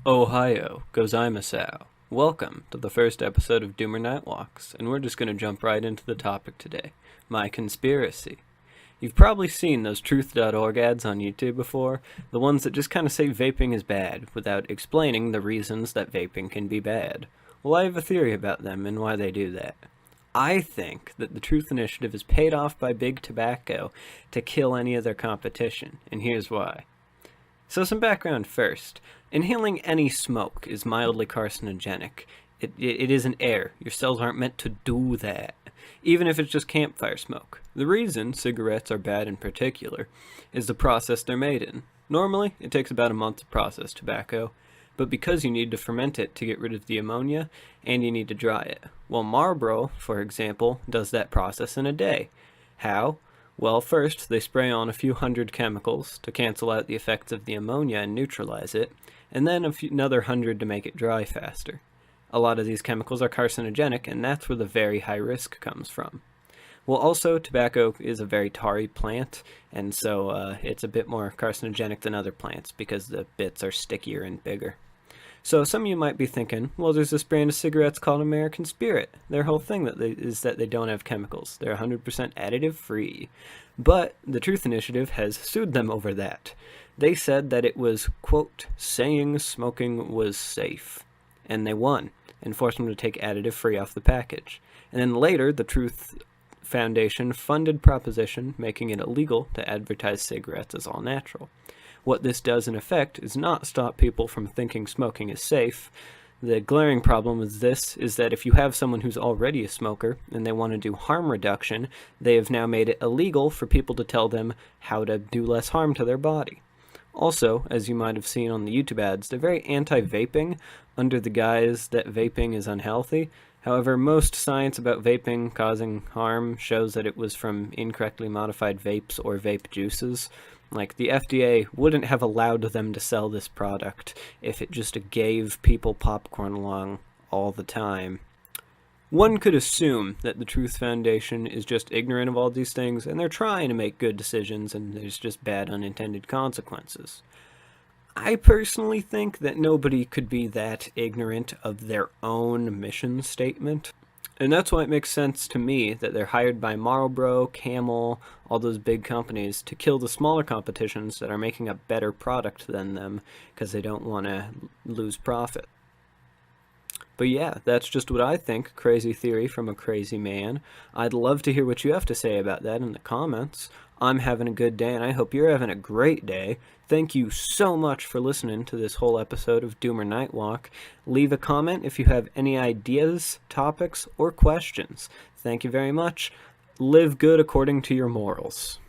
Ohio gozaimasu. Welcome to the first episode of Doomer Nightwalks, and we're just going to jump right into the topic today, my conspiracy. You've probably seen those truth.org ads on YouTube before, the ones that just kind of say vaping is bad, without explaining the reasons that vaping can be bad. Well, I have a theory about them and why they do that. I think that the Truth Initiative is paid off by Big Tobacco to kill any of their competition, and here's why. So some background first. Inhaling any smoke is mildly carcinogenic. It isn't air. Your cells aren't meant to do that, even if it's just campfire smoke. The reason cigarettes are bad in particular is the process they're made in. Normally, it takes about a month to process tobacco, but because you need to ferment it to get rid of the ammonia, and you need to dry it. Well, Marlboro, for example, does that process in a day. How? Well, first, they spray on a few hundred chemicals to cancel out the effects of the ammonia and neutralize it, and then another 100 to make it dry faster. A lot of these chemicals are carcinogenic, and that's where the very high risk comes from. Well, also, tobacco is a very tarry plant, and so it's a bit more carcinogenic than other plants because the bits are stickier and bigger. So some of you might be thinking, well, there's this brand of cigarettes called American Spirit. Their whole thing is that they don't have chemicals. They're 100% additive free. But the Truth Initiative has sued them over that. They said that it was, quote, saying smoking was safe. And they won and forced them to take additive free off the package. And then later, the Truth Foundation funded proposition making it illegal to advertise cigarettes as all natural. What this does in effect is not stop people from thinking smoking is safe. The glaring problem with this is that if you have someone who's already a smoker and they want to do harm reduction, they have now made it illegal for people to tell them how to do less harm to their body. Also, as you might have seen on the YouTube ads, they're very anti-vaping under the guise that vaping is unhealthy. However, most science about vaping causing harm shows that it was from incorrectly modified vapes or vape juices. Like, the FDA wouldn't have allowed them to sell this product if it just gave people popcorn along all the time. One could assume that the Truth Foundation is just ignorant of all these things, and they're trying to make good decisions, and there's just bad unintended consequences. I personally think that nobody could be that ignorant of their own mission statement. And that's why it makes sense to me that they're hired by Marlboro, Camel, all those big companies to kill the smaller competitions that are making a better product than them because they don't want to lose profit. But yeah, that's just what I think. Crazy theory from a crazy man. I'd love to hear what you have to say about that in the comments. I'm having a good day, and I hope you're having a great day. Thank you so much for listening to this whole episode of Doomer Nightwalk. Leave a comment if you have any ideas, topics, or questions. Thank you very much. Live good according to your morals.